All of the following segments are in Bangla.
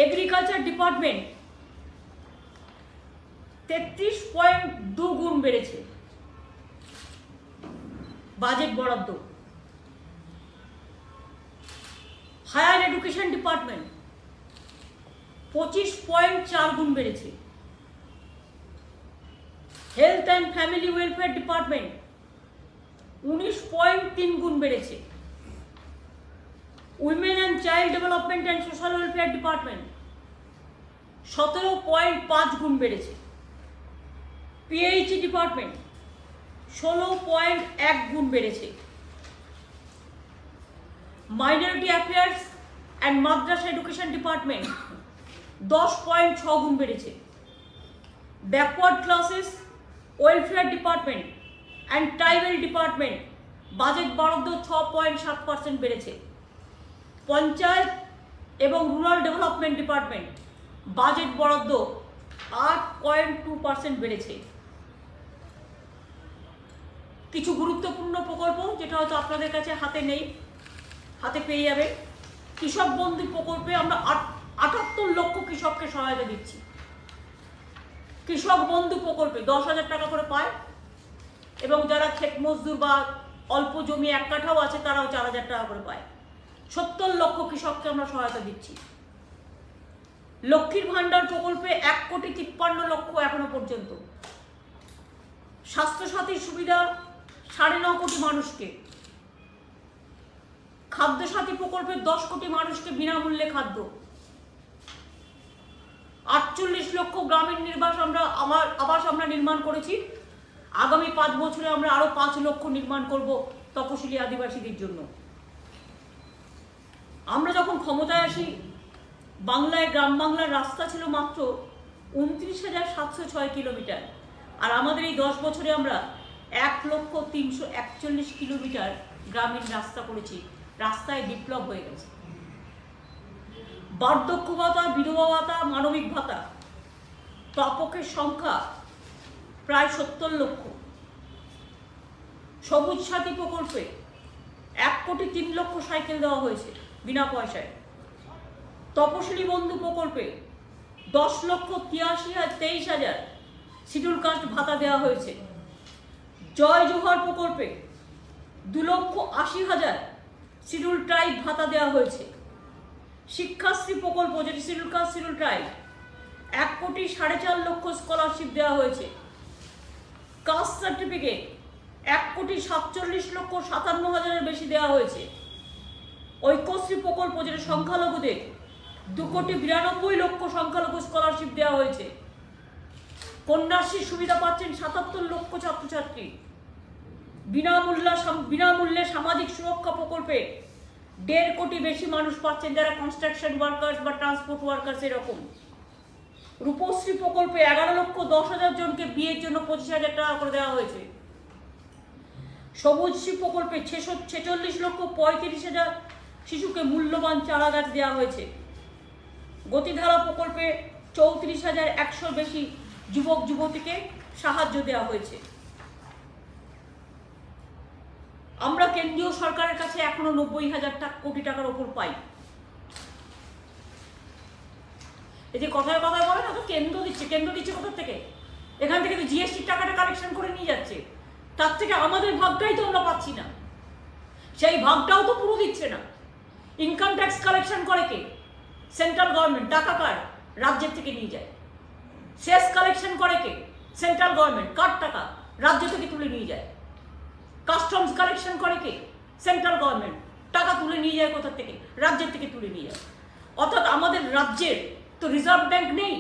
এগ্রিকালচার ডিপার্টমেন্ট 33.2 গুণ বেড়েছে বাজেট বরাদ্দ। হায়ার এডুকেশন ডিপার্টমেন্ট 25.4 গুণ বেড়েছে। Health and family welfare department 19.3 গুণ বেড়েছে। Women and child development and social welfare department 17.5 গুণ বেড়েছে। পিএইচই ডিপার্টমেন্ট 16.1 গুণ বেড়েছে। Minority affairs and Madrasa education department 10.6 গুণ বেড়েছে। Backward classes welfare department and tribal department budget বরাদ্দ 6.7% বেড়েছে। পঞ্চায়েত এবং রুরাল ডেভেলপমেন্ট ডিপার্টমেন্ট বাজেট বরাদ্দ 8.2% বেড়েছে। কিছু গুরুত্বপূর্ণ প্রকল্প যেটা হয়তো আপনাদের কাছে হাতে নেই, হাতে পেয়ে যাবে। কৃষক বন্ধু প্রকল্পে আমরা 78 লক্ষ কৃষককে সহায়তা দিচ্ছি। কৃষক বন্ধু প্রকল্পে 10,000 টাকা করে পায় এবং যারা ক্ষেত মজদুর বা অল্প জমি 1 কাঠাও আছে তারাও 4,000 টাকা করে পায়। 70 লক্ষ কৃষককে আমরা সহায়তা দিচ্ছি। লক্ষ্মীর ভান্ডার প্রকল্পে 1,53,00,000 এখনো পর্যন্ত। স্বাস্থ্যসাথীর সুবিধা 9.5 কোটি মানুষকে। খাদ্যসাথী প্রকল্পে 10 কোটি মানুষকে বিনামূল্যে খাদ্য। 48 লক্ষ গ্রামীণ আবাস আমরা নির্মাণ করেছি। আগামী 5 বছরে আমরা আরো 5 লক্ষ নির্মাণ করব তপশিলি আদিবাসীদের জন্য। আমরা যখন ক্ষমতায় আসি বাংলায় গ্রাম বাংলার রাস্তা ছিল মাত্র 29,706 কিলোমিটার, আর আমাদের এই 10 বছরে আমরা 1,341 কিলোমিটার গ্রামীণ রাস্তা করেছি। রাস্তায় বিপ্লব হয়ে গেছে। বার্ধক্য ভাতা, বিধবা ভাতা, মানবিক ভাতা প্রাপকের সংখ্যা প্রায় 70 লক্ষ। সবুজ সাথী প্রকল্পে 1,03,00,000 সাইকেল দেওয়া হয়েছে বিনা পয়সায়। তপশিলি বন্ধু প্রকল্পে 10,83,000 শিডিউল কাস্ট ভাতা দেওয়া হয়েছে। জয় জোহার প্রকল্পে 2,80,000 শিডিউল ট্রাইব ভাতা দেওয়া হয়েছে। শিক্ষাশ্রী প্রকল্প যেটি schedule caste schedule tribe 1,4,50,000 scholarship দেওয়া হয়েছে। কাস্ট সার্টিফিকেট 1,47,57,000 বেশি দেওয়া হয়েছে। ঐক্যশ্রী প্রকল্প যেটা সংখ্যালঘুদের 2,92,00,000 সংখ্যালঘু স্কলারশিপ দেওয়া হয়েছে। কন্যাশ্রীর সুবিধা পাচ্ছেন 77 লক্ষ ছাত্রছাত্রী। বিনামূল্যে সামাজিক সুরক্ষা প্রকল্পে 1.5 কোটি বেশি মানুষ পাচ্ছেন যারা কনস্ট্রাকশন ওয়ার্কার্স বা ট্রান্সপোর্ট ওয়ার্কার্স এরকম। রূপশ্রী প্রকল্পে 11,10,000 জনকে বিয়ের জন্য 25,000 টাকা করে দেওয়া হয়েছে। সবুজশ্রী প্রকল্পে 46,35,000 শিশুকে মূল্যবান চারা গাছ দেওয়া হয়েছে। গতিধারা প্রকল্পে 34,100 বেশি যুবক যুবতীকে সাহায্য দেওয়া হয়েছে। আমরা কেন্দ্রীয় সরকারের কাছে এখনো 90,000 কোটি টাকার ওপর পাই। এই যে কথায় কথায় বলে না তো কেন্দ্র দিচ্ছে কোথা থেকে? এখান থেকে তো জিএসটির টাকাটা কালেকশন করে নিয়ে যাচ্ছে। তার থেকে আমাদের ভাগটাই তো আমরা পাচ্ছি না। সেই ভাগটাও তো পুরো দিচ্ছে না। ইনকাম ট্যাক্স কালেকশন করে কে? Central government. টাকা কার? রাজ্যের থেকে নিয়ে যায়। সেস কালেকশন করে কে? Central government. কার টাকা? রাজ্য থেকে তুলে নিয়ে যায়। কাস্টমস কালেকশন করে কে? Central government. টাকা তুলে নিয়ে যায় কোথা থেকে? রাজ্যের থেকে তুলে নিয়ে যায়। অর্থাৎ আমাদের রাজ্যের তো রিজার্ভ ব্যাংক নেই,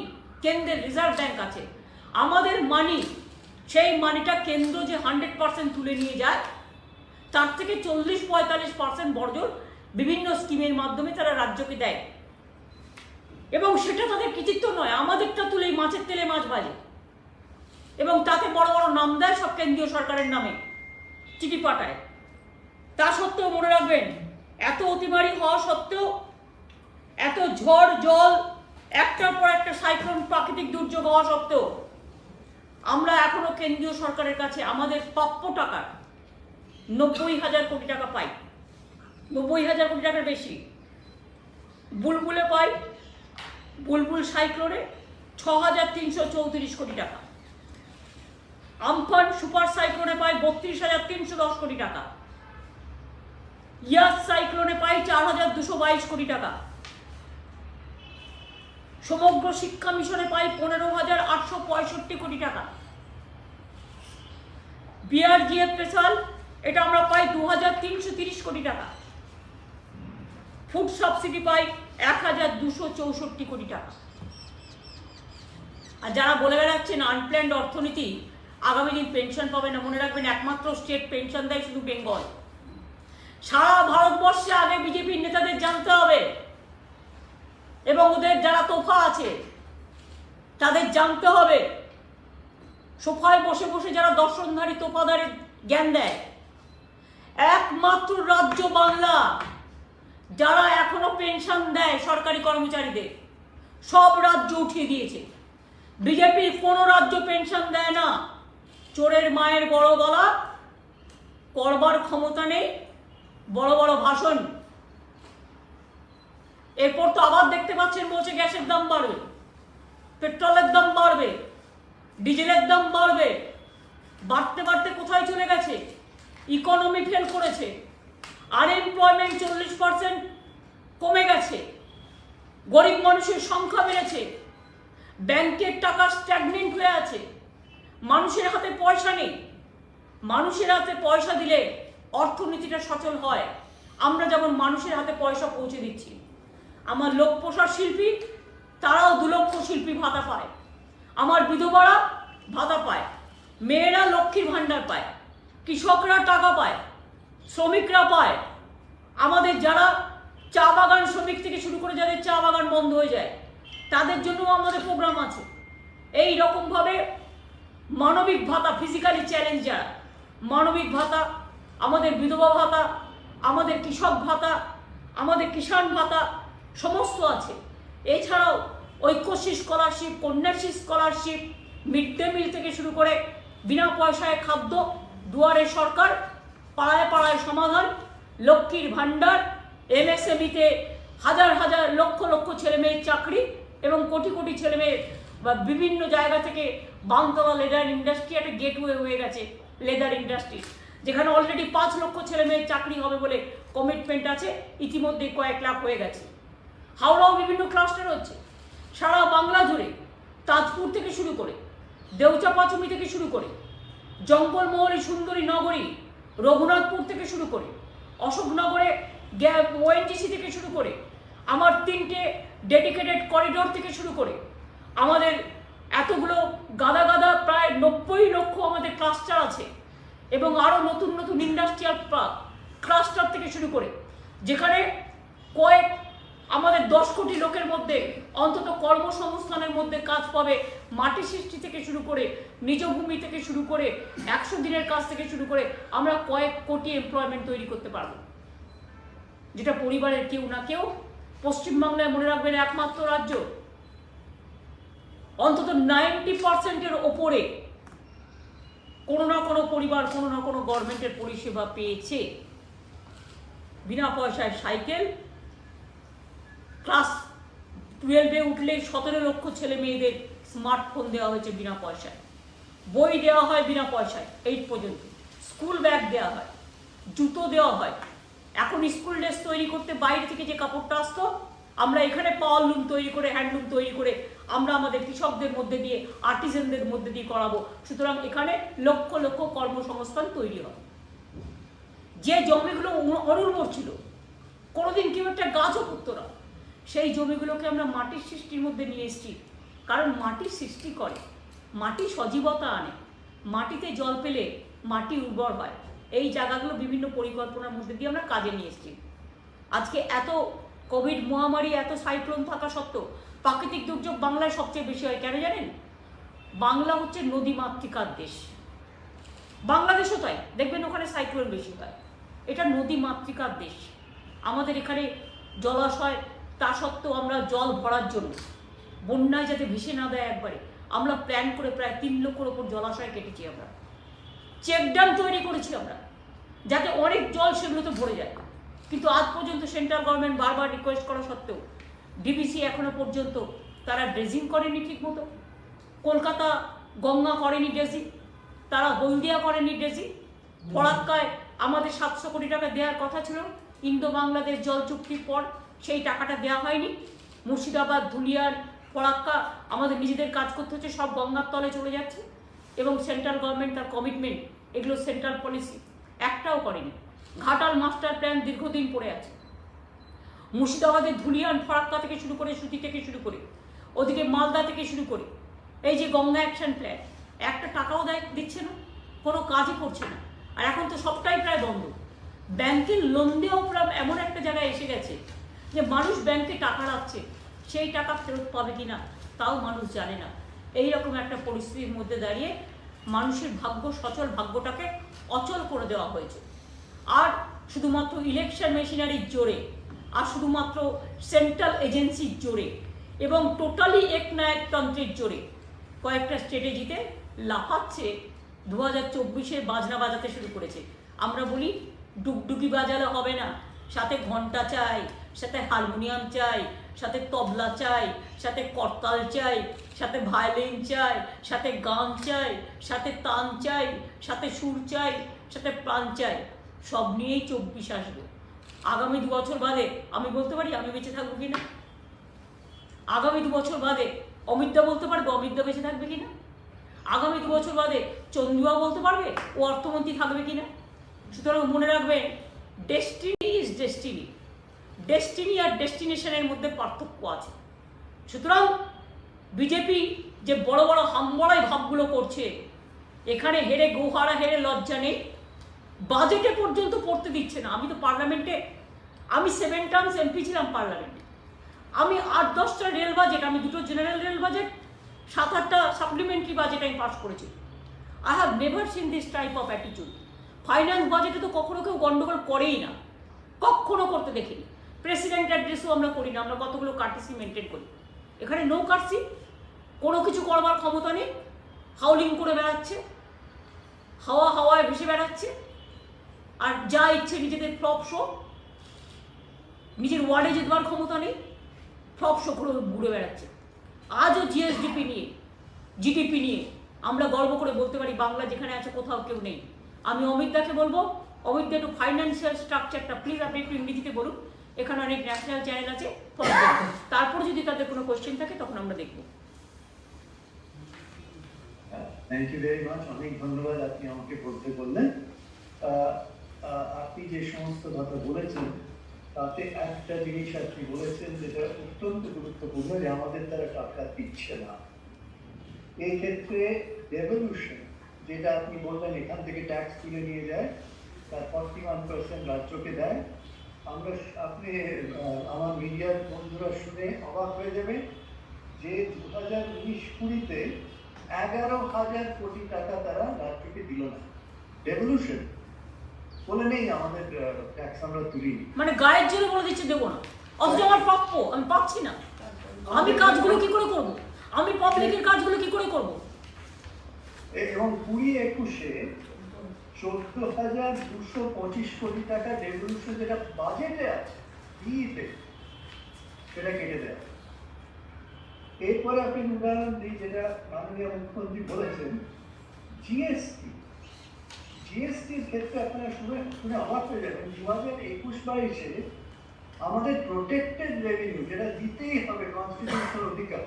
কেন্দ্রের রিজার্ভ ব্যাংক আছে। আমাদের মানি, সেই মানিটা কেন্দ্র যে 100% তুলে নিয়ে যায় তার থেকে 40-45% বর্জন বিভিন্ন স্কিমের মাধ্যমে তারা রাজ্যকে দেয়। এবং সেটা তাদের কৃতিত্ব নয়, আমাদেরটা তুলেই মাছের তেলে মাছ ভাজে এবং তাতে বড় বড় নাম দেয় সব কেন্দ্রীয় সরকারের নামে, চিঠি পাঠায়। তা সত্ত্বেও মনে রাখবেন, এত অতিমারি হওয়া সত্ত্বেও, এত ঝড় জল, একটার পর একটা সাইক্লোন, প্রাকৃতিক দুর্যোগ হওয়া সত্ত্বেও আমরা এখনো কেন্দ্রীয় সরকারের কাছে আমাদের প্রাপ্য টাকা 90,000 কোটি টাকা পাই। 90,000 কোটি টাকার বেশি। বুলবুলে পাই বুলবুল সাইক্লোনে 6,334 কোটি টাকা, আমফান সুপার সাইক্লোনে পায় 32,310 কোটি টাকা, ইয়াস সাইক্লোনে পায় 4,222 কোটি টাকা, সমগ্র শিক্ষা মিশনে পাই 15,865 কোটি টাকা, বিআরজিএফ স্পেশাল এটা আমরা পাই 2,330 কোটি টাকা, ফুড সাবসিডি পাই 1,264 কোটি টাকা। আর যারা বলে বেড়াচ্ছেন আনপ্ল্যান্ড অর্থনীতি, আগামী দিন পেনশন পাবে না, মনে রাখবেন একমাত্র স্টেট পেনশন দেয় শুধু বেঙ্গল। সারা ভারতবর্ষে আগে বিজেপির নেতাদের জানতে হবে এবং ওদের যারা তোফা আছে তাদের জানতে হবে, সোফায় বসে বসে যারা দর্শনধারী তোফাদারের জ্ঞান দেয়, একমাত্র রাজ্য বাংলা যারা এখনো পেনশন দেয় সরকারি কর্মচারীদের, সব রাজ্য উঠিয়ে দিয়েছে। বিজেপির কোনো রাজ্য পেনশন দেয় না। চোরের মায়ের বড় গলা, করবার ক্ষমতা নেই, বড় বড় ভাষণ। এরপর তো আবার দেখতে পাচ্ছেন বলছে গ্যাসের দাম বাড়বে, পেট্রোলের দাম বাড়বে, ডিজেলের দাম বাড়বে। বাড়তে বাড়তে কোথায় চলে গেছে? ইকোনমি ফেল করেছে, আনএমপ্লয়মেন্ট 40% কমে গেছে, গরিব মানুষের সংখ্যা বেড়েছে, ব্যাংকের টাকা স্ট্যাগনেন্ট হয়ে আছে, মানুষের হাতে পয়সা নেই। মানুষের হাতে পয়সা দিলে অর্থনীতিটা সচল হয়। আমরা যেমন মানুষের হাতে পয়সা পৌঁছে দিচ্ছি। আমার লোক পোষার শিল্পী তারাও 2 লক্ষ শিল্পী ভাতা পায়, আমার বিধবারা ভাতা পায়, মেয়েরা লক্ষ্মীর ভাণ্ডার পায়, কৃষকরা টাকা পায়, শ্রমিকরা পায়। আমাদের যারা চা বাগান শ্রমিক থেকে শুরু করে যাদের চা বাগান বন্ধ হয়ে যায় তাদের জন্যও আমাদের প্রোগ্রাম আছে। এই রকমভাবে মানবিক ভাতা, ফিজিক্যালি চ্যালেঞ্জ যারা, মানবিক ভাতা, আমাদের বিধবা ভাতা, আমাদের কৃষক ভাতা, আমাদের কিষাণ ভাতা সমস্ত আছে। এছাড়াও Aikyashree scholarship, Kanyashree scholarship, mid day meal থেকে শুরু করে বিনা পয়সায় খাদ্য, দুয়ারে সরকার, পাড়ায় পাড়ায় সমাধান, লক্ষ্মীর ভাণ্ডার, এমএসএমইতে হাজার হাজার লক্ষ লক্ষ ছেলে মেয়ের চাকরি এবং কোটি কোটি ছেলে মেয়ে বা বিভিন্ন জায়গা থেকে বানতলা লেদার ইন্ডাস্ট্রি একটা গেটওয়ে হয়ে গেছে, লেদার ইন্ডাস্ট্রি, যেখানে অলরেডি 5 লক্ষ ছেলে মেয়ের চাকরি হবে বলে কমিটমেন্ট আছে, ইতিমধ্যে কয়েক লাখ হয়ে গেছে। হাওড়াও বিভিন্ন ক্লাস্টার হচ্ছে সারা বাংলা জুড়ে, তাজপুর থেকে শুরু করে, দেউচাপাচুমি থেকে শুরু করে, জঙ্গলমহলী সুন্দরী নগরী, রঘুনাথপুর থেকে শুরু করে, অশোকনগরে ওএনজিসি থেকে শুরু করে, আমার 3টে ডেডিকেটেড করিডোর থেকে শুরু করে, আমাদের এতগুলো গাদা গাদা প্রায় 90 লক্ষ আমাদের ক্লাস্টার আছে এবং আরও নতুন নতুন ইন্ডাস্ট্রিয়াল ক্লাস্টার থেকে শুরু করে, যেখানে আমাদের 10 কোটি লোকের মধ্যে অন্তত কর্মসংস্থানের মধ্যে কাজ পাবে। মাটি সৃষ্টি থেকে শুরু করে, নিজ ভূমি থেকে শুরু করে, 100 দিনের কাজ থেকে শুরু করে আমরা কয়েক কোটি এমপ্লয়মেন্ট তৈরি করতে পারবো, যেটা পরিবারের কেউ না কেউ, পশ্চিমবাংলায় মনে রাখবেন একমাত্র রাজ্য অন্তত 90%-এর ওপরে কোনো না কোনো পরিবার কোনো না কোনো গভর্নমেন্টের পরিষেবা পেয়েছে। বিনা পয়সায় সাইকেল, ক্লাস 12-এ উঠলেই 17 লক্ষ ছেলে মেয়েদের স্মার্টফোন দেওয়া হয়েছে বিনা পয়সায়, বই দেওয়া হয় বিনা পয়সায় 8 পর্যন্ত, স্কুল ব্যাগ দেওয়া হয়, জুতো দেওয়া হয়। এখন স্কুল ড্রেস তৈরি করতে বাইরে থেকে যে কাপড়টা আসতো আমরা এখানে পাওয়ারলুম তৈরি করে, হ্যান্ডলুম তৈরি করে আমরা আমাদের কৃষকদের মধ্যে দিয়ে, আর্টিজানদের মধ্যে দিয়ে করাবো। সুতরাং এখানে লক্ষ লক্ষ কর্মসংস্থান তৈরি হবে। যে জমিগুলো অনুর্বর ছিল, কোনোদিন কেউ একটা গাছও পুঁততো না, সেই জমিগুলোকে আমরা মাটির সৃষ্টির মধ্যে নিয়ে এসেছি। কারণ মাটির সৃষ্টি করে, মাটি সজীবতা আনে, মাটিতে জল পেলে মাটি উর্বর হয়। এই জায়গাগুলো বিভিন্ন পরিকল্পনার মধ্যে দিয়ে আমরা কাজে নিয়ে এসেছি। আজকে এত কোভিড মহামারী, এত সাইক্লোন থাকা সত্ত্বেও প্রাকৃতিক দুর্যোগ বাংলায় সবচেয়ে বেশি হয়। কেন জানেন? বাংলা হচ্ছে নদী মাতৃকার দেশ, বাংলাদেশও তাই, দেখবেন ওখানে সাইক্লোন বেশি হয়। এটা নদী মাতৃকার দেশ। আমাদের এখানে জলাশয়, তা সত্ত্বেও আমরা জল ভরার জন্য, বন্যায় যাতে ভেসে না দেয় একবারে, আমরা প্ল্যান করে প্রায় 3 লক্ষের ওপর জলাশয় কেটেছি। আমরা চেক ড্যাম তৈরি করেছি আমরা, যাতে অনেক জল সেগুলোতে ভরে যায়। কিন্তু আজ পর্যন্ত সেন্ট্রাল গভর্নমেন্ট বারবার রিকোয়েস্ট করা সত্ত্বেও ডিবিসি এখনো পর্যন্ত তারা ড্রেজিং করেনি ঠিক মতো, কলকাতা গঙ্গা করেনি ড্রেজিং, তারা হলদিয়া করেনি ড্রেজিং। ফরাক্কায় আমাদের 700 কোটি টাকা দেওয়ার কথা ছিল ইন্দো বাংলাদেশ জল চুক্তির পর, সেই টাকাটা দেওয়া হয়নি। মুর্শিদাবাদ, ধুলিয়ার, ফরাক্কা আমাদের নিজেদের কাজ করতে হচ্ছে, সব গঙ্গার তলে চলে যাচ্ছে। এবং সেন্ট্রাল গভর্নমেন্ট তার কমিটমেন্ট, এগুলো সেন্ট্রাল পলিসি একটাও করেনি। ঘাটাল মাস্টার প্ল্যান দীর্ঘদিন পড়ে আছে। মুর্শিদাবাদের ধুলিয়ান, ফরাক্কা থেকে শুরু করে, সুতি থেকে শুরু করে, ওদিকে মালদা থেকে শুরু করে, এই যে গঙ্গা অ্যাকশন প্ল্যান, একটা টাকাও দিচ্ছে না, কোনো কাজই করছে না। আর এখন তো সবটাই প্রায় বন্ধ। ব্যাংকের লোন দেওয়াও প্রায় এমন একটা জায়গায় এসে গেছে যে মানুষ ব্যাংকে টাকা রাখছে, সেই টাকা ফেরত পাবে কিনা তাও মানুষ জানে না। এইরকম একটা পরিস্থিতির মধ্যে দাঁড়িয়ে মানুষের ভাগ্য, সচল ভাগ্যটাকে অচল করে দেওয়া হয়েছে। আর শুধুমাত্র ইলেকশন মেশিনারির জোরে, আর শুধুমাত্র সেন্ট্রাল এজেন্সির জোরে এবং টোটালি একনায়কতন্ত্রের জোরে কয়েকটা স্ট্র্যাটেজিতে লাফাচ্ছে 2024-এ বাজনা বাজাতে শুরু করেছে। আমরা বলি ডুগডুগি বাজালে হবে না, সাথে ঘন্টা চাই, সাথে হারমোনিয়াম চাই, সাথে তবলা চাই, সাথে করতাল চাই, সাথে ভায়োলিন চাই, সাথে গান চাই, সাথে তান চাই, সাথে সুর চাই, সাথে প্রাণ চাই। সব নিয়েই 24 আসবে। আগামী 2 বছর বাদে আমি বলতে পারি আমি বেঁচে থাকবো কিনা। আগামী 2 বছর বাদে অমিতদা বলতে পারবে অমিতদা বেঁচে থাকবে কিনা। আগামী 2 বছর বাদে চন্দ্রিমা বলতে পারবে ও অর্থমন্ত্রী থাকবে কিনা। সুতরাং মনে রাখবেন, ডেস্টিনি ইজ ডেস্টিনি। ডেস্টিনি আর ডেস্টিনেশনের মধ্যে পার্থক্য আছে। সুতরাং বিজেপি যে বড় বড় হামবড়াই ভাবগুলো করছে, এখানে হেরে গোহারা, হেরে লজ্জা নেই। বাজেটে পর্যন্ত পড়তে দিচ্ছে না। আমি তো পার্লামেন্টে, আমি 7 টার্মস এমপি ছিলাম পার্লামেন্টে। আমি 8-10টা রেল বাজেট, আমি 2টো জেনারেল রেল বাজেট, 7-8টা সাপ্লিমেন্টারি বাজেট আমি পাস করেছি। I have never seen this type of attitude. Finance বাজেটে তো কখনো কেউ গন্ডগোল করেই না, কখনো করতে দেখিনি। প্রেসিডেন্ট অ্যাড্রেসও আমরা করি না, আমরা কতগুলো কার্টিসি মেনটেন করি। এখানে নো কার্সি, কোনো কিছু করবার ক্ষমতা নেই। হাউলিং করে বেড়াচ্ছে, হাওয়ায় ভেসে বেড়াচ্ছে, আর যা ইচ্ছে নিজেদের ফ্লপ শো। নিজের ওয়ার্ডে যেতে ক্ষমতা নেই, ফ্লপ শো করে ঘুরে বেড়াচ্ছে। আজও জিএসডিপি নিয়ে, জিডিপি নিয়ে আমরা গর্ব করে বলতে পারি বাংলা যেখানে আছে কোথাও কেউ নেই। আমি অমিতদাকে বলবো, অমিতদা একটু ফাইন্যান্সিয়াল স্ট্রাকচারটা প্লিজ আপনি একটু ইংরেজিতে বলুন। এখানে অনেক ন্যাশনাল চ্যানেল আছে, তারপর যদি তাদের কোনো কোয়েশ্চেন থাকে তখন আমরা দেখব। থ্যাংক ইউ ভেরি মাচ, অনেক ধন্যবাদ আপনি আমাকে বলতে বললেন। আপনি যে সমস্ত কথা বলেছেন তাতে একটা জিনিস আপনি বলেছেন যেটা অত্যন্ত গুরুত্বপূর্ণ, যে আমাদের তারা টাকা দিচ্ছে না। এই ক্ষেত্রে ডেভলিউশন, যেটা আপনি বললেন এখান থেকে ট্যাক্স তুলে নিয়ে যায়, তার 41% রাজ্যকে দেয়। আপনি আমার মিডিয়ার বন্ধুরা শুনে অবাক হয়ে যাবে যে 2019-20-20তে 11,000 কোটি টাকা তারা রাজ্যকে দিল না। ডেভলিউশন বলে নেই আমাদের ট্যাক্স আমরা তুলি, মানে গায়ের জোরে বলে দিচ্ছে দেবো না, অথচ আমার প্রাপ্য আমি পাচ্ছি না। আমি কাজগুলো কি করে করব? আমি পাবলিকের কাজগুলো কি করে করব? এবং 20-21-এ 14,225 কোটি টাকা ডেভলিউশন যেটা বাজেটে আছে ইতে, সেটা কেটে দেয়। এরপরে আপনি উদাহরণ দিই, যেটা মাননীয় মুখ্যমন্ত্রী বলেছেন, জিএসটির ক্ষেত্রে আপনারা শুনে অবাক হয়ে যাবেন। 2021-22-এ আমাদের প্রোটেক্টেড রেভিনিউ, যেটা দিতেই হবে কনস্টিটিউশনাল অধিকার,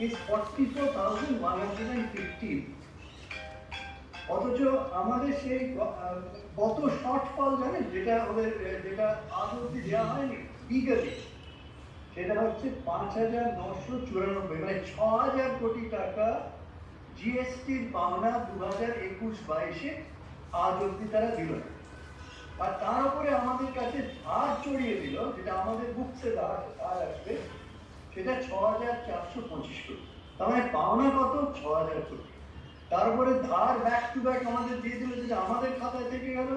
is 44,115। অথচ আমাদের সেই কত শর্টফল জানেন, যেটা আজ অব্দি দেওয়া হয়নি লিগালি, সেটা হচ্ছে 5,994, মানে 6,000 কোটি টাকা জিএসটির পাওনা 2021-22-এ আজ অব্দি তারা দিল না। আর তার উপরে আমাদের কাছে ধার চড়িয়ে দিল, যেটা আমাদের বুকসে ধার আসবে, সেটা 6,425 কোটি। তার মানে পাওনা কত? 6,000 কোটি। তারপরে ধার ব্যাক টু ব্যাক আমাদের দিয়ে দিল, যেটা আমাদের খাতায় থেকে গেল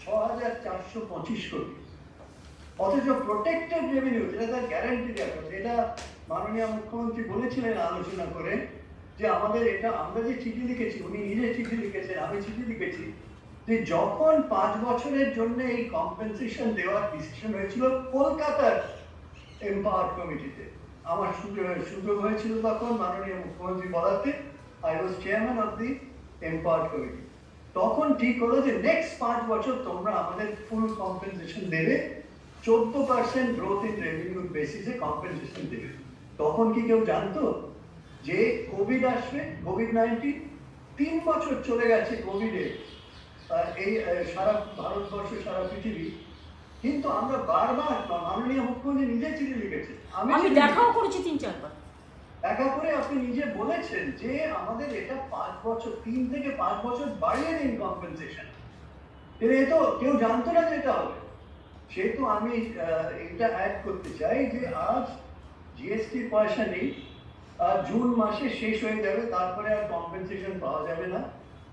6,425 কোটি। অথচ প্রোটেক্টেড রেভিনিউ, যেটা তার গ্যারান্টি দেওয়া কথা, এটা মাননীয় মুখ্যমন্ত্রী বলেছিলেন আলোচনা করে, যে আমাদের এটা, আমরা যে চিঠি লিখেছি, উনি নিজে চিঠি লিখেছেন, আমি চিঠি লিখেছি, যে যখন 5 বছরের জন্য এই কম্পেনসেশন দেওয়ার ডিসিশন হয়েছিল কলকাতার এম্পাওয়ার কমিটিতে, আমার সুযোগ হয়েছিল তখন মাননীয় মুখ্যমন্ত্রী বলাতে I was chairman of the empowered committee. তখন ঠিক হলো যে নেক্সট 5 বছর তোমরা আমাদের ফুল কম্পেনসেশন দেবে, 14% গ্রোথ ইন রেভিনিউ বেসিসে কম্পেনসেশন দেবে। তখন কি কেউ জানতো যে কোভিড আসবে, কোভিড-19? 3 বছর চলে গেছে কোভিডে, এই সারা ভারতবর্ষ, সারা পৃথিবী, কিন্তু আমরা বারবার, মাননীয় মুখ্যমন্ত্রী নিজে চিঠি লিখেছেন, আমি দেখাও করেছি 3-4 বার। দেখা করে আপনি নিজে বলেছেন যে আমাদের এটা 5 বছর, 3 থেকে 5 বছর বাড়িয়ে দিন কম্পেনসেশন। কিন্তু এ তো কেউ জানতো না যে এটা হবে। সেহেতু আমি এটা অ্যাড করতে চাই যে আজ জিএসটির পয়সা নেই, জুন মাসে শেষ হয়ে যাবে, তারপরে আর কম্পেনসেশন পাওয়া যাবে না।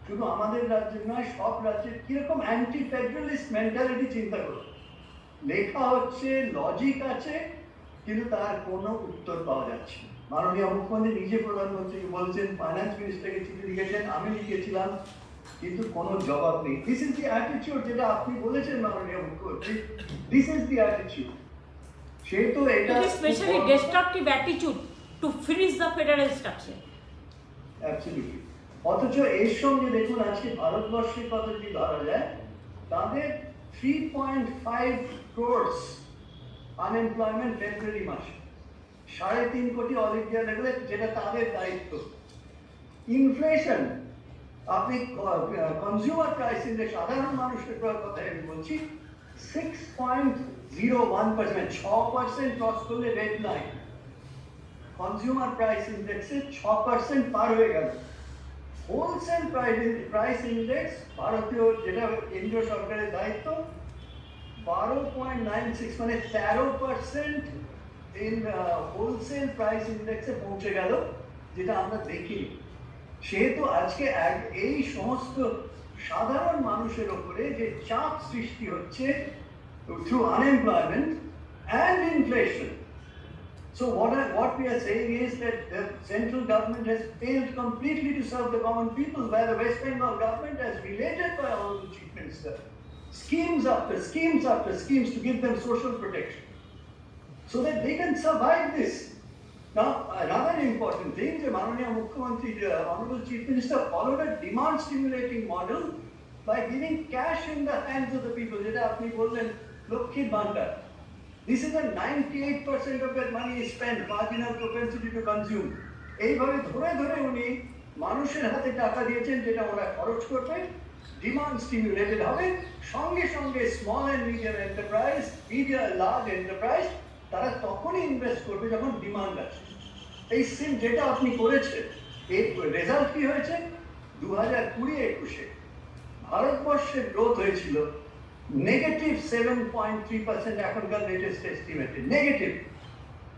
শুধু আমাদের রাজ্যের নয়, সব রাজ্যের কিরকম অ্যান্টি ফেডারেলিস্ট মেন্টালিটি চিন্তা করো। লেখা হচ্ছে, লজিক আছে, কিন্তু তার কোনো উত্তর পাওয়া যাচ্ছে না। মাননীয় মুখ্যমন্ত্রী নিজে প্রধানমন্ত্রীকে বলছেন, ফাইন্যান্স মিনিস্টারকে চিঠি লিখেছেন, আমি লিখেছিলাম, কিন্তু কোনো জবাব নেই। দিস ইজ দি অ্যাটিটিউড, যেটা আপনি বলেছেন মাননীয় মুখ্যমন্ত্রী, দিস ইজ দি অ্যাটিটিউড। সেহেতু এটা specially destructive attitude to finish the federal structure. Absolutely. অথচ এর সঙ্গে দেখুন আজকে ভারতবর্ষের কথা যদি ধরা যায়, তাদের 3.5 crores আনএমপ্লয়মেন্ট ফেব্রুয়ারি মাসে, 3.5 কোটি অল ইন্ডিয়া লেভেলে, যেটা তাদের দায়িত্ব। ইনফ্লেশন, আপনি কনজিউমার প্রাইস ইন্ডেক্স, সাধারণ মানুষের কথা আমি বলছি, 6.01%, 6% ক্রস করলে রেড লাইন। কনজিউমার প্রাইস ইন্ডেক্সে 6% পার হয়ে গেল। হোলসেল প্রাইস ইন্ডেক্স, ভারতীয়, যেটা কেন্দ্রীয় সরকারের দায়িত্ব, 12.96, মানে 13% ইন হোলসেল প্রাইস ইন্ডেক্সে পৌঁছে গেল, যেটা আমরা দেখিনি। সেহেতু আজকে এই সমস্ত সাধারণ মানুষের ওপরে যে চাপ সৃষ্টি হচ্ছে through unemployment and inflation. So what we are saying is that the central government has failed completely to serve the common people, where the West Bengal government has related by Honorable Chief Minister schemes after schemes after schemes to give them social protection, so that they can survive this. Now, another important thing, the Mananiya Mukhyamantri, the Honorable Chief Minister, followed a demand-stimulating model by giving cash in the hands of the people. Jeta apni bollen, Lokkhir Bhandar. This is a 98% of that money is spent, marginal propensity to consume. এইভাবে ধরে ধরে উনি মানুষের হাতে টাকা দিয়েছেন, যেটা ওরা খরচ করবে, ডিমান্ড স্টিমুলেটেড হবে। সঙ্গে সঙ্গে small and medium enterprise, large enterprise, তারা তখনই ইনভেস্ট করবে যখন ডিমান্ড আছে। এই সিম যেটা আপনি করেছেন, এর রেজাল্ট কি হয়েছে? 2020-21 ভারতবর্ষের গ্রোথ হয়েছিল নেগেটিভ 7.3%, এখনকার লেটেস্ট এস্টিমেটে নেগেটিভ।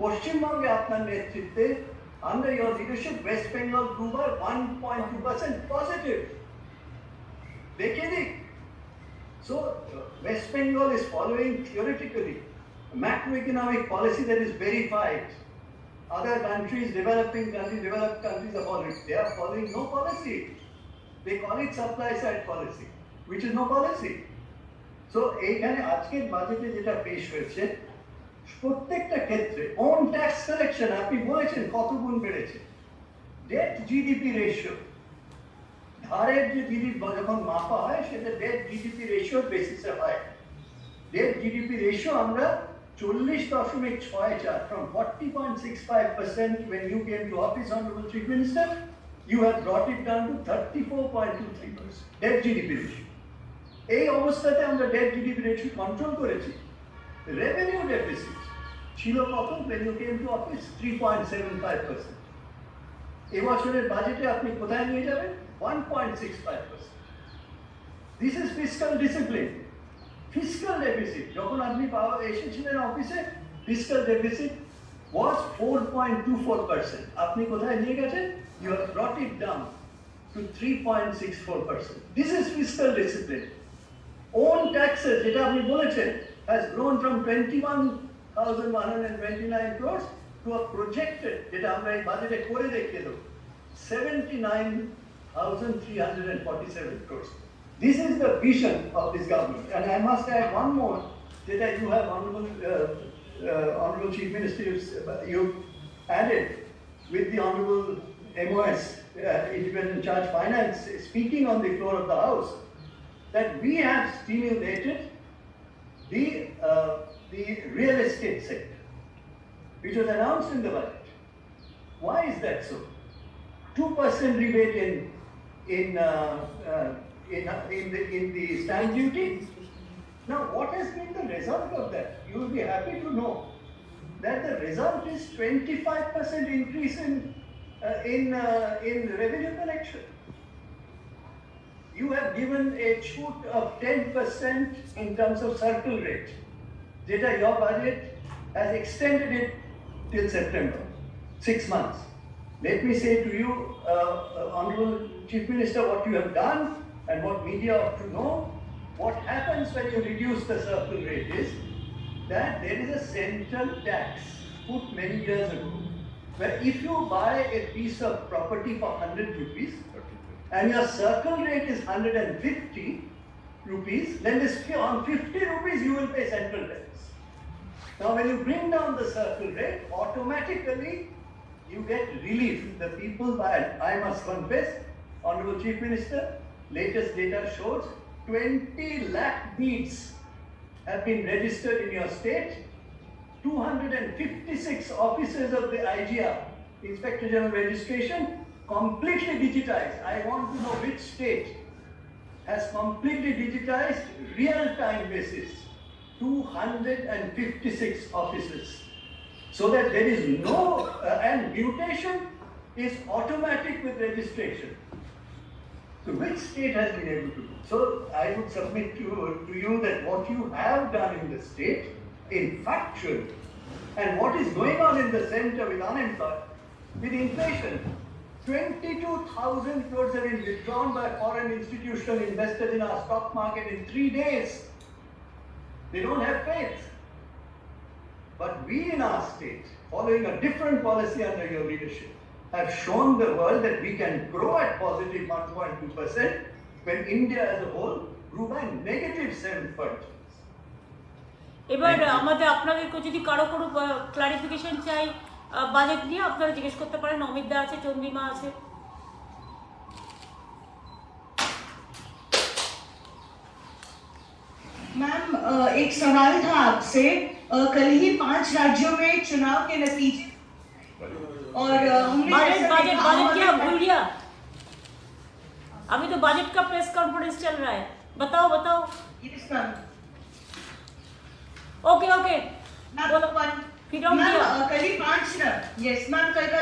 পশ্চিমবঙ্গে আপনার নেতৃত্বে, under your leadership, West Bengal grew by 1.2% positive. দেখে দিক। So West Bengal is following theoretically macroeconomic policy that is verified. Other countries, developed countries are following. They are following no policy. They call it supply side policy, which is no policy. So এইখানে আজকের বাজেটে যেটা পেশ হয়েছে, প্রত্যেকটা ক্ষেত্রে ওন ট্যাক্স কালেকশন, আপনি বলেছেন কত গুণ বেড়েছে। ডেট জিডিপি রেশিও, ধারের যে জিডিপি যখন মাপা হয়, সেটা ডেট জিডিপি রেশিওর বেসিসে হয়। ডেট জিডিপি রেশিও আমরা 40.64, from 40.65% when you came to office, Honorable Chief Minister, you have brought it down to 34.23%, debt GDP ratio. এই অবস্থাতে আমরা ডেট জিডিপি রেশিও কন্ট্রোল করেছি। রেভিনিউ ডেফিসিট ছিল কত when you came to office? 3.75%। এবছরের বাজেটে আপনি কোথায় নিয়ে যাবেন? 1.65%। This is fiscal discipline. Fiscal deficit যখন আপনি এসেছিলেন অফিসে, ফিসক্যাল ডেফিসিট was 4.24%। আপনি কোথায় নিয়ে গেছেন? You have brought it down to 3.64%. This is fiscal discipline. Own taxes, যেটা আপনি বলেছেন, has grown from 21,129 crores to a projected, যেটা আমরা এই বাজেটে করে দেখিয়ে দেব, 79,347 crores. This is the vision of this government. And I must add one more, that you have, Honorable Chief Minister, you added with the Honorable MOS, Independent Charge Finance, speaking on the floor of the House, that we have stimulated the real estate sector, which was announced in the budget. Why is that so? 2% rebate in the stamp duty. Now, what has been the result of that? You will be happy to know that the result is 25% increase in revenue collection. You have given a shoot of 10% in terms of circle rate. Jeta, your budget has extended it till September, 6 months. Let me say to you, Honorable Chief Minister, what you have done and what media ought to know. What happens when you reduce the circle rate is that there is a central tax put many years ago, where if you buy a piece of property for 100 rupees and your circle rate is 150 rupees, then on 50 rupees you will pay central tax. Now when you bring down the circle rate, automatically you get relief. The people buy, I must confess, Honorable Chief Minister, latest data shows 20 lakh deeds have been registered in your state. 256 offices of the IGR, Inspector General Registration, completely digitized. I want to know which state has completely digitized real-time basis. 256 offices. So that there is no, and mutation is automatic with registration. So which state has been able to do? So I would submit to you that what you have done in the state, in factual, and what is going on in the center with unemployment, with inflation, 22,000 crores have been withdrawn by foreign institutional investors in our stock market in 3 days. They don't have faith. But we in our state, following a different policy under your leadership, have shown the world that we can grow at positive 1.2% when India as a whole grew by negative 7.2%. এবার আমাদের আপনাদেরকে যদি কারো কোনো ক্লারিফিকেশন চাই বাজেট নিয়ে আপনারা জিজ্ঞেস করতে পারেন। অমিতদা আছে, চন্দ্রিমা আছে। मैम एक सवाल था आपसे, कल ही 5 राज्यों में चुनाव के नतीजे और हमने बजट क्या भूल गया? अभी तो बजट का प्रेस कॉन्फ्रेंस चल रहा है, बताओ। Yes ma'am. ओके मैम, कल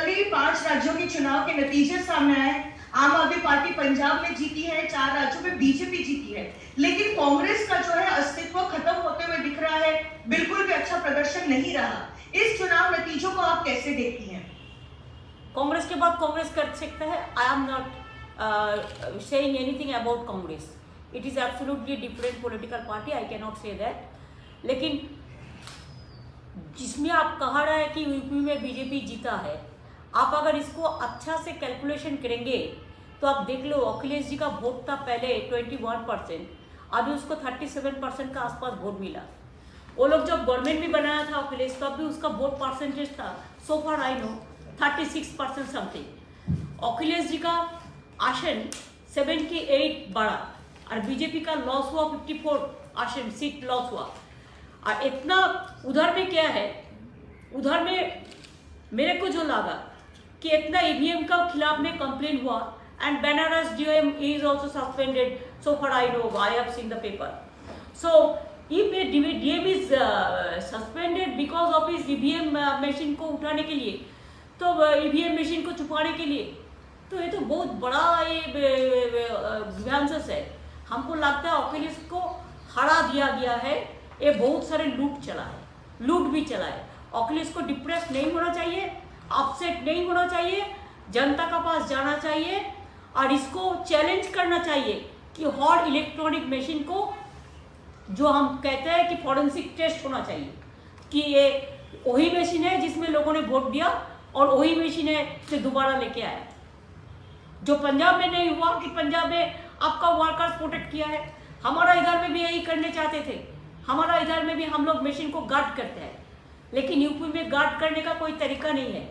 ही 5 राज्यों के चुनाव के नतीजे सामने आए। आम आदमी पार्टी पंजाब में जीती है, 4 राज्यों में बीजेपी जीती है, लेकिन कांग्रेस का जो है अस्तित्व खत्म होते हुए दिख रहा है, बिल्कुल भी अच्छा प्रदर्शन नहीं रहा। इस चुनाव नतीजों को आप कैसे देखती हैं? कांग्रेस के बाद कांग्रेस कर सकता है। I am not saying anything about Congress. It is absolutely different political party, I can not say that. लेकिन जिसमें आप कहा रहा है कि यूपी में बीजेपी जीता है, आप अगर इसको अच्छा से कैलकुलेशन करेंगे तो आप देख लो, अखिलेश जी का वोट था पहले 21%, अभी उसको 37% का आसपास वोट मिला। वो लोग जब गवर्नमेंट भी बनाया था अखिलेश, तब भी उसका वोट परसेंटेज था, सो फार I know 36% something. Akhilesh ji का आसन 78 बढ़ा और बीजेपी का लॉस हुआ, 54 आसन सीट लॉस हुआ। और इतना उधर में क्या है, उधर में मेरे को जो लगा कि इतना ईवीएम का खिलाफ में कंप्लेन हुआ and Banaras DOM is also suspended, so far I know, I have seen the paper. So if a DOM is suspended because of his EVM machine को उठाने के लिए, तो EVM मशीन को छुपाने के लिए, तो ये तो बहुत बड़ा ये ग्रीवेंसेस है। हमको लगता है अखिलेश को हरा दिया गया है। ये बहुत सारे लूट भी चला है। अखिलेश को डिप्रेस नहीं होना चाहिए, अपसेट नहीं होना चाहिए, जनता का पास जाना चाहिए और इसको चैलेंज करना चाहिए कि हर इलेक्ट्रॉनिक मशीन को, जो हम कहते हैं कि फॉरेंसिक टेस्ट होना चाहिए कि ये वही मशीन है जिसमें लोगों ने वोट दिया और वही मशीन है जो दोबारा लेके आया। जो पंजाब में नहीं हुआ कि पंजाब में आपका वर्कर्स प्रोटेक्ट किया है, हमारा इधर में भी यही करने चाहते थे। हमारा इधर में भी हम लोग मशीन को गार्ड करते हैं, लेकिन यूपी में गार्ड करने का कोई तरीका नहीं है।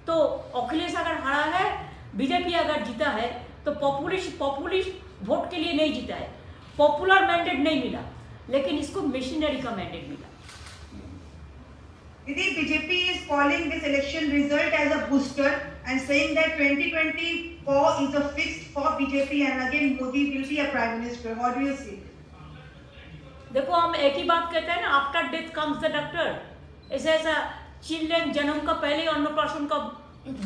तो अखिलेश अगर हारा है, बीजेपी अगर जीता है, तो पॉपुलिस्ट वोट के लिए नहीं जीता है, पॉपुलर मैंडेट नहीं मिला, लेकिन इसको मशीनरी का मैंडेट मिला। Didi, BJP is calling this election result as a booster and saying that 2024 is a fixed for BJP and again Modi will be a prime minister. What do you see? देखो, हम एक ही बात कहते हैं ना, after death comes the doctor. ऐसा चिल्ड्रन जन्म का पहले अन्नप्राशन का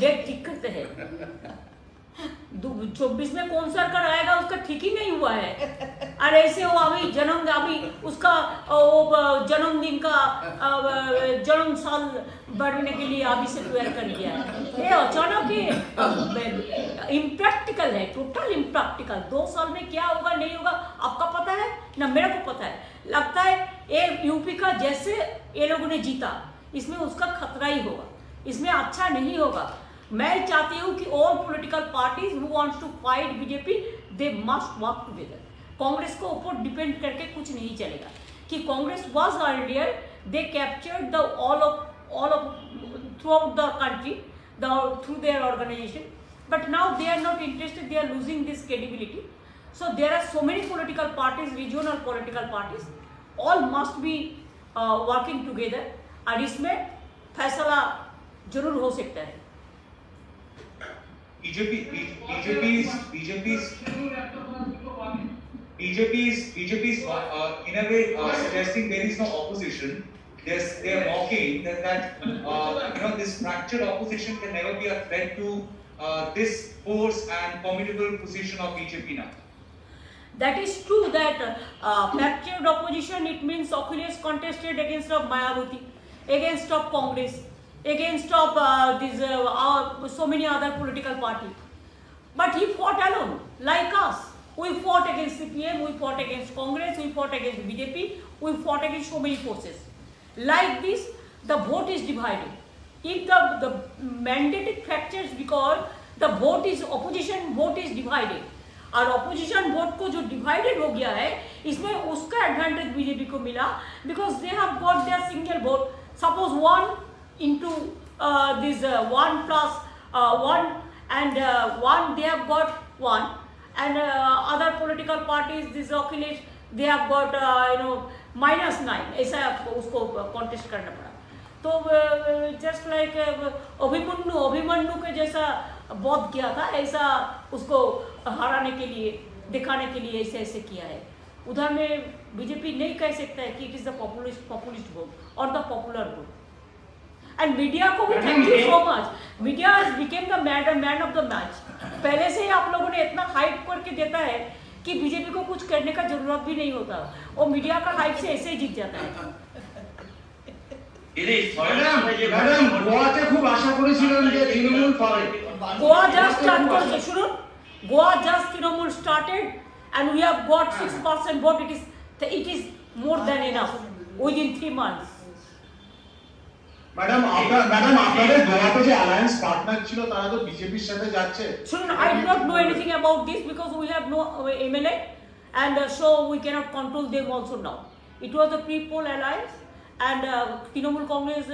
डेट ठीक करते हैं। 24 में कौन सरकार आएगा उसका ठीक ही नहीं हुआ है, और ऐसे वो अभी उसका जन्मदिन का जन्म साल बढ़ने के लिए अभी से तैयार कर दिया है। ये अचानक इम्प्रैक्टिकल है, टोटल इम्प्रैक्टिकल। 2 साल में क्या होगा नहीं होगा आपका पता है ना, मेरे को पता है। लगता है ये यूपी का जैसे ये लोगों ने जीता, इसमें उसका खतरा ही होगा, इसमें अच्छा नहीं होगा। मैं चाहती हूँ कि all political parties who wants to fight BJP, they must work together. Congress को ऊपर डिपेंड करके कुछ नहीं चलेगा, कि Congress was earlier, they captured the all of throughout the country through their organisation, but now they are not interested, they are losing this credibility. So there are so many political parties, regional political parties, all must be working together, और इसमें फैसला जरूर हो सकता है। BJP is in a way suggesting there is no opposition. They are mocking that this fractured opposition can never be a threat to this force and formidable position of BJP now. That is true that fractured opposition, it means Akhilesh contested against of Mayawati, against of Congress, against of so many other political parties. But he fought alone, like us. We fought against CPM, we fought against Congress, we fought against BJP, we fought against so many forces. Like this, the vote is divided. If the mandate fractures because the vote is, opposition vote is divided, और ऑपोजिशन वोट को जो डिवाइडेड हो गया है, इसमें उसका एडवांटेज बीजेपी को मिला, because they have got their single vote. Suppose 1 into this 1 plus 1 and 1, they have got 1, and other political parties, this Akhilesh, they have got -9, ऐसा उसको कॉन्टेस्ट करना पड़ा। तो जस्ट लाइक अभिमन्यु के जैसा बहुत किया था, ऐसा उसको हराने के लिए, दिखाने के लिए ऐसे किया है। उधर में बीजेपी नहीं कह सकता है कि it is the populist vote और the popular vote. And media को भी thank you so much, media has become the man of the match. पहले से ही आप लोगों ने इतना हाइप करके देता है कि बीजेपी को कुछ करने का जरूरत भी नहीं होता, और मीडिया का हाइप से ऐसे ही जीत जाता है। গোয়াতে খুব আশা করেছিলাম যে তৃণমূল পাবে। গোয়া জাস্ট স্টার্ট করেছে, শুনুন, Goa just Trinamool started and we have got 6% vote. It is more than enough within 3 months. Madam আপনাদের গোয়াতে যে অ্যালায়েন্স পার্টনার ছিল তারা তো বিজেপির সাথে যাচ্ছে। শুনুন, I do not know anything about this because we have no MLA, and so we cannot control them also now. It was a pre-poll alliance, and Trinamool Congress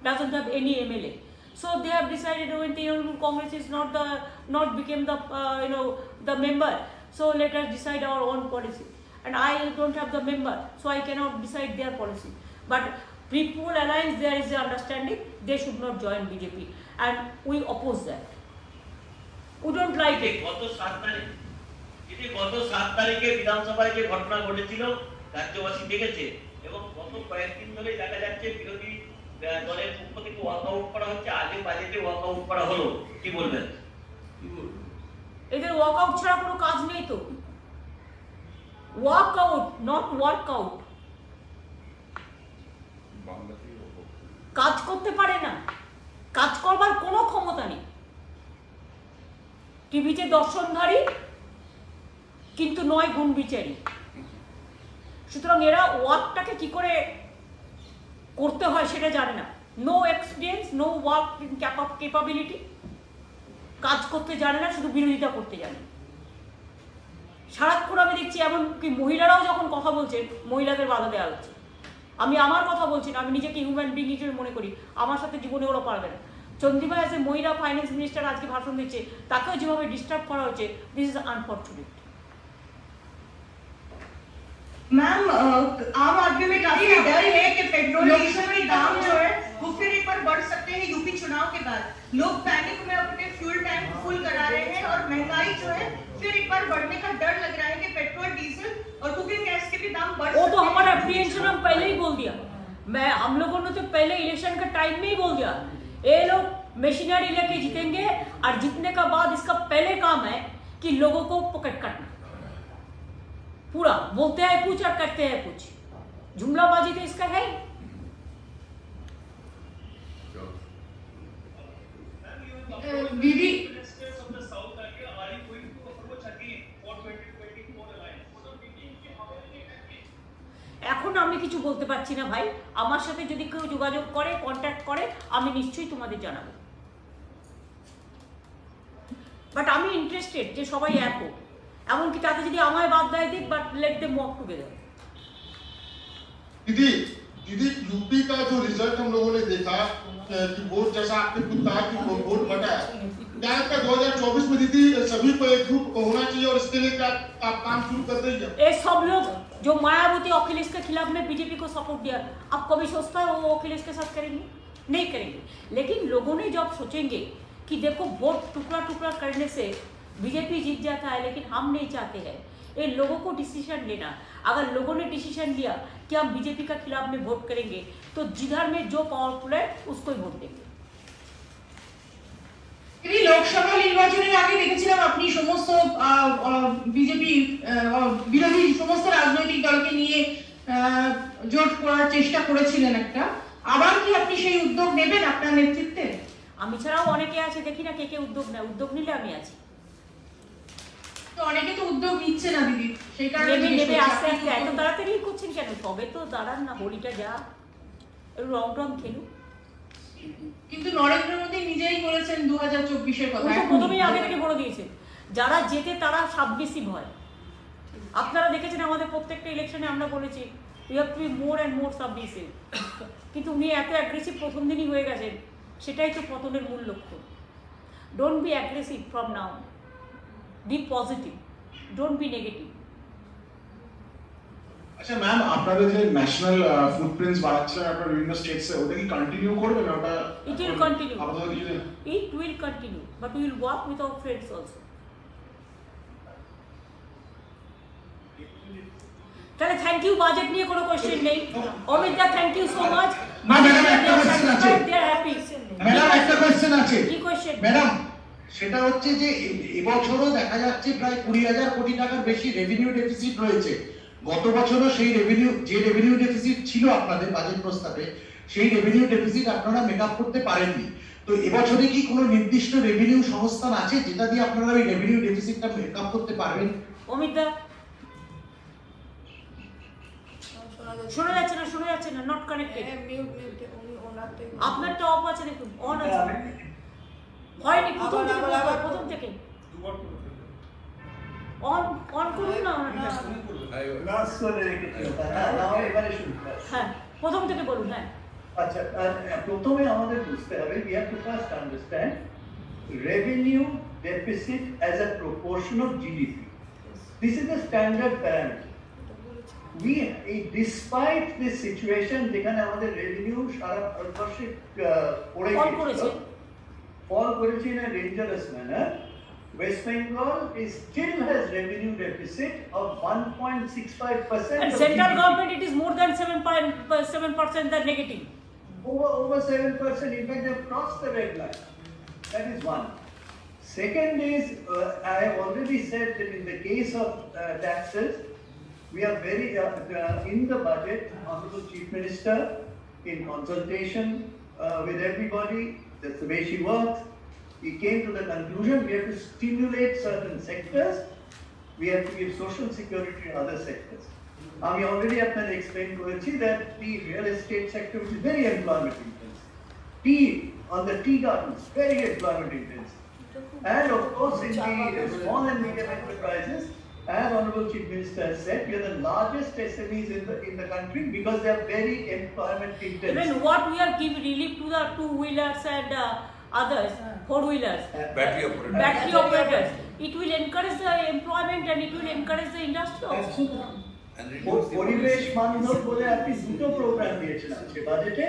doesn't have any MLA. So they have decided when Trinamool Congress is not became the member, so let us decide our own policy. And I don't have the member, so I cannot decide their policy. But pre-poll alliance, there is the understanding they should not join BJP, and we oppose that. We don't like it. গত 7 তারিখে বিধানসভায় যে ঘটনা ঘটেছিল রাজ্যবাসী দেখেছে, এবং গত কয়েকদিন ধরে দেখা যাচ্ছে বিরোধী দলের পক্ষ থেকে ওয়াকআউট করা হচ্ছে, আগে বাজেটে ওয়াকআউট করা হলো, কি বলবেন? এদের ওয়াকআউট ছাড়া কোনো কাজ নেই তো, ওয়াকআউট নট ওয়ার্কআউট। কাজ করতে পারে না, কাজ করবার কোনো ক্ষমতা নেই। টিভিতে দর্শনধারী কিন্তু নয় গুণ বিচারী। সুতরাং এরা ওয়ার্কটাকে কি করে করতে হয় সেটা জানে না। No experience, no work capability, কাজ করতে জানে না, শুধু বিরোধিতা করতে জানে। সারাক্ষণ আমি দেখছি এমনকি মহিলারাও যখন কথা বলছেন, মহিলাদের বাধা দেওয়া হচ্ছে। আমি আমার কথা বলছি না, আমি নিজেকে হিউম্যান বিং হিসেবে মনে করি, আমার সাথে জীবনে ওরা পারবে না। চন্দ্রিমা এজ এ মহিলা ফাইন্যান্স মিনিস্টার আজকে ভাষণ দিচ্ছে, তাকেও যেভাবে ডিস্টার্ব করা হচ্ছে, দিস ইজ আনফর্চুনেট। मैम आम आदमी में काफी डर है कि पेट्रोल डीजल के दाम जो है वो फिर एक बार बढ़ सकते हैं यूपी चुनाव के बाद। लोग पैनिक में अपने फ्यूल टैंक फुल करा रहे हैं और महंगाई जो है फिर एक बार बढ़ने का डर लग रहा है कि पेट्रोल डीजल और कुकिंग गैस के भी दाम बढ़ वो सकते तो हैं। हमारा एप्रीहेंशन हम पहले ही बोल दिया, हम लोगों ने तो पहले इलेक्शन का टाइम में ही बोल दिया, ये लोग मशीनरी लेके जीतेंगे और जीतने का बाद इसका पहले काम है कि लोगों को पॉकेट काटना। पूरा बोलते हैं कुछ और करते हैं कुछ, जुमलाबाजी तो इसका है। दीदी এখন আমি কিছু বলতে পারছি না ভাই, আমার সাথে যদি কেউ যোগাযোগ করে, কন্ট্যাক্ট করে, আমি নিশ্চয়ই তোমাদের জানাবো। বাট আমি ইন্টারেস্টেড যে সবাই এক হোক, এমনকি তাতে যদি আমায় বাদ দেয় দিক, but let them work together. दीदी दीदी यूपी का जो रिजल्ट हम लोगों ने देखा कि वोट जैसा आपने खुद कहा कि वोट घटा है, क्या इसका 2024 में दीदी सभी को एकजुट होना चाहिए और इसके लिए क्या आप काम शुरू कर रही है? ये सब लोग जो मायावती अखिलेश के खिलाफ में बीजेपी को सपोर्ट दिया, अब कभी सोचता है वो अखिलेश के साथ करेंगे? नहीं करेंगे। लेकिन लोगों ने जब सोचेंगे कि देखो वोट टुकड़ा टुकड़ा करने से बीजेपी जीत जाता है, लेकिन हम नहीं चाहते हैं, ये लोगों को डिसीजन लेना। अगर लोगों ने डिसीजन लिया कि हम बीजेपी का खिलाफ में वोट करेंगे, तो जिधर में जो पावरफुल है उसको ही वोट देंगे। দিদি লোকসভা নির্বাচনের আগে দেখেছিলাম আপনি সমস্ত বিজেপি বিরোধী সমস্ত রাজনৈতিক দলকে নিয়ে জোট করার চেষ্টা করেছিলেন একটা, আবার কি আপনি সেই উদ্যোগ নেবেন আপনার নেতৃত্বে? আমি ছাড়াও অনেকে আছে, দেখি না কে কে উদ্যোগ নেয়, উদ্যোগ নিলে আমি আছি। তো অনেকে তো উদ্যোগ নিচ্ছে না দিদি, সেই কারণে নেবে জিজ্ঞেস নেবে করছি, আস্তে আপনি আস্তে। এত তাড়াতাড়ি করছেন কেন? তবে তো দাঁড়ান না, হোলিটা যা একটু রং টং খেলুন। কিন্তু নরেন্দ্র মোদী নিজেই বলেছেন 2024-এর কথা। উনি তো প্রথমেই আগে থেকে বলে দিয়েছেন, যারা জেতে তারা সাবমিসিভ হয়। আপনারা দেখেছেন আমাদের প্রত্যেকটা ইলেকশনে আমরা বলেছি we have to be more and more submissive, কিন্তু উনি এত অ্যাগ্রেসিভ প্রথম দিনই হয়ে গেছেন, সেটাই তো পতনের মূল লক্ষ্য। Don't be aggressive from now, be positive, don't be negative. আচ্ছা ম্যাম, আপনাদের যে ন্যাশনাল ফুটপ্রিন্টস বাড়াচ্ছেন আপনারা বিভিন্ন স্টেটসে, ওটা কি কন্টিনিউ করবেন? ওটা It will continue. আপাতত কিছু It will continue, but we will work with our friends also. তাহলে থ্যাংক ইউ, বাজেট নিয়ে কোনো কোশ্চেন নেই। Amit da thank you so much. Madam একটা কোশ্চেন আছে, দে আর হ্যাপি। ম্যাডাম একটা কোশ্চেন আছে। কি কোশ্চেন? ম্যাডাম সেটা হচ্ছে যে এবছরও দেখা যাচ্ছে প্রায় 20,000 কোটি টাকার বেশি রেভিনিউ ডেফিসিট রয়েছে। গত বছরও সেই রেভিনিউ ডেফিসিট ছিল আপনাদের বাজেট প্রস্তাবে, সেই রেভিনিউ ডেফিসিট আপনারা মেকআপ করতে পারেননি। তো এবছরে কি কোনো নির্দিষ্ট রেভিনিউ সংস্থান আছে যেটা দিয়ে আপনারা ওই রেভিনিউ ডেফিসিটটা মেকআপ করতে পারবেন? অমিত দা শোনা যাচ্ছে না, নট কানেক্টেড। আপনারটা অফ আছে, দেখুন অন আছে। হয়নি, প্রথম থেকে অন করুন না। হ্যাঁ, প্রথম থেকে বলুন। হ্যাঁ, আচ্ছা, প্রথমে আমাদের বুঝতে হবে, we have to first understand revenue deficit as a proportion of GDP. This is the standard parameter. Despite this situation, যেখানে আমাদের revenue সারা ভারতবর্ষে fall করেছে in a dangerous manner, West Bengal still has revenue deficit of 1.65% and of central GDP. government it is more than 7% the negative. Over 7%, in fact, they have crossed the red line. That is one. Second is, I have already said that in the case of taxes, we are very, in the budget, Honorable Chief Minister, in consultation with everybody, that's the way she works, he came to the conclusion we have to stimulate certain sectors, we have to give social security to other sectors. আমি already আপনাদের explain করেছি that the real estate sector, which is very employment intensive, tea on the tea gardens, very employment intensive, and of course in the small and medium enterprises, as Honorable Chief Minister has said, we are the largest SMEs in the country because they are very employment intensive. Even what we are giving relief to the two-wheelers and others, four-wheelers, battery operators. It will encourage the employment and it will encourage the industry also. পরিবেশ বান্ধব বলে আপনি দুটো প্রোগ্রাম দিয়েছেন আজকে বাজেটে,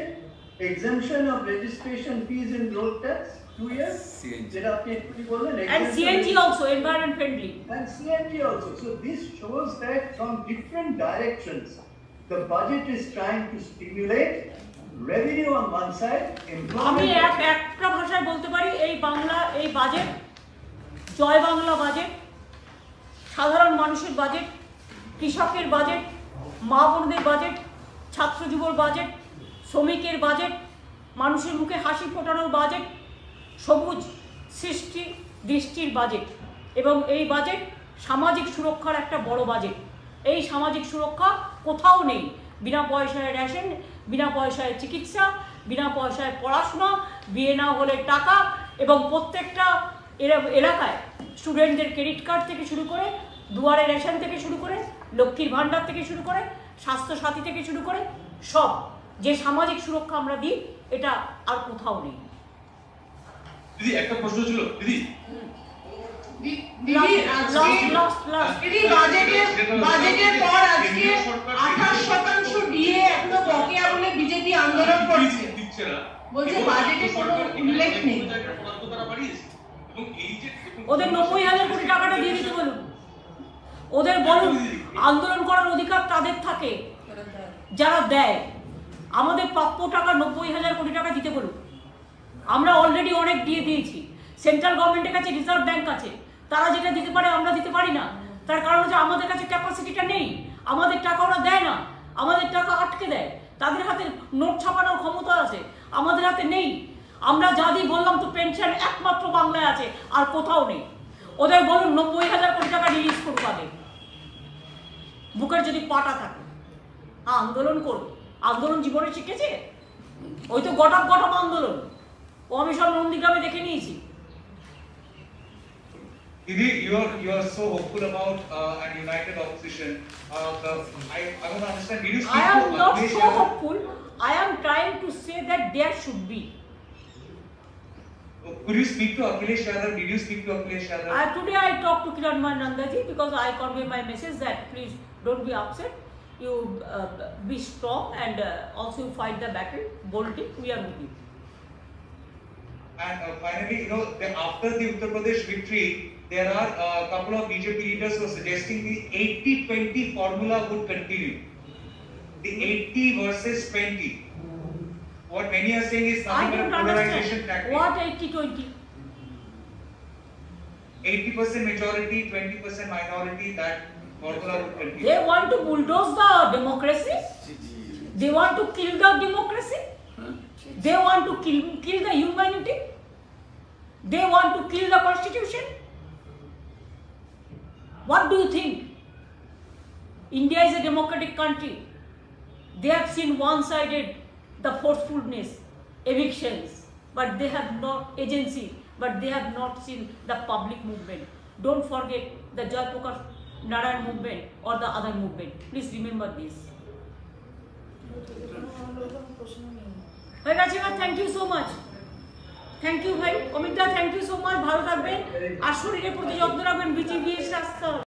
exemption of registration fees in road tax 2 years, যেটা আপনি একটু বললেন, And CNG also, environment friendly. and CNG also. So this shows that from different directions the budget is trying to stimulate revenue on one side, আমি employment. একটা ভাষায় বলতে পারি, এই বাংলা, এই বাজেট জয় বাংলা বাজেট, সাধারণ মানুষের বাজেট, কৃষকের বাজেট, মা বোনদের বাজেট, ছাত্র যুবর বাজেট, শ্রমিকের বাজেট, মানুষের মুখে হাসি ফোটানোর বাজেট, সবুজ সৃষ্টি দৃষ্টির বাজেট। এবং এই বাজেট সামাজিক সুরক্ষার একটা বড় বাজেট। এই সামাজিক সুরক্ষা কোথাও নেই। বিনা পয়সায় রেশন, বিনা পয়সায় চিকিৎসা, বিনা পয়সায় পড়াশোনা, বিয়ে না হলে টাকা, এবং প্রত্যেকটা এলাকায় স্টুডেন্টদের ক্রেডিট কার্ড থেকে শুরু করে, দুয়ারে রেশন থেকে শুরু করে, লক্ষ্মীর ভাণ্ডার থেকে শুরু করে, স্বাস্থ্যসাথী থেকে শুরু করে, সব যে সামাজিক সুরক্ষা আমরা দিই, এটা আর কোথাও নেই। দিদি একটা প্রশ্ন ছিল দিদি, দিদি বাজেটের পর আজকে 28% ডিএ এখনো বকেয়া বলে বিজেপি আন্দোলন করছে, দিচ্ছে না, বলছে বাজেটে কোনো উল্লেখ নেই। ওদের 90,000 কোটি টাকাটা দিয়ে দিতে বলুন, ওদের বলুন আন্দোলন করার অধিকার তাদের থাকে যারা দেয়। আমাদের প্রাপ্য টাকা 90,000 কোটি টাকা দিতে বলুন। আমরা অলরেডি অনেক দিয়ে দিয়েছি। সেন্ট্রাল গভর্নমেন্টের কাছে রিজার্ভ ব্যাংক আছে, তারা যেটা দিতে পারে আমরা দিতে পারি না। তার কারণ হচ্ছে আমাদের কাছে ক্যাপাসিটিটা নেই, আমাদের টাকা ওরা দেয় না, আমাদের টাকা আটকে দেয়। তাদের হাতে নোট ছাপানোর ক্ষমতা আছে, আমাদের হাতে নেই। আমরা যা দিই বললাম তো, পেনশন একমাত্র বাংলায় আছে, আর কোথাও নেই। ওদের বলুন 90,000 কোটি টাকা রিলিজ করুক আগে, বুকের যদি পাটা থাকে। হ্যাঁ, আন্দোলন করবে। আন্দোলন জীবনে শিখেছে? ওই তো গটক গটক আন্দোলন, ও আমি সব নন্দীগ্রামে দেখে নিয়েছি। Didi, you are so hopeful about an united opposition. I want to understand. Did you speak I am to not Akhilesh so Yadav? hopeful. I am trying to say that there should be. Could you speak to Akhilesh Yadav? Did you speak to Akhilesh Yadav? Today I talked to Kiranmay Nandaji because I convey my message that please don't be upset. You be strong and also fight the battle boldly. We are with you. And finally, after the Uttar Pradesh victory, there are a couple of BJP leaders who are suggesting the 80-20 formula would continue. The 80 versus 20. What many are saying is I nothing but a don't polarization understand. tactic. What 80-20? 80% majority, 20% minority, that formula would continue. They want to bulldoze the democracy. They want to kill the democracy. They want to kill the humanity. They want to kill the constitution. What do you think? India is a democratic country. They have seen one-sided the forcefulness, evictions, but they have not agency, but they have not seen the public movement. Don't forget the Jayaprakash Narayan movement or the other movement. Please remember this. Thank you so much. Thank you, ভাই Amita, thank you so much. ভালো থাকবেন আর শরীরের প্রতি যত্ন রাখবেন, বিচিবিএস স্বাস্থ্য।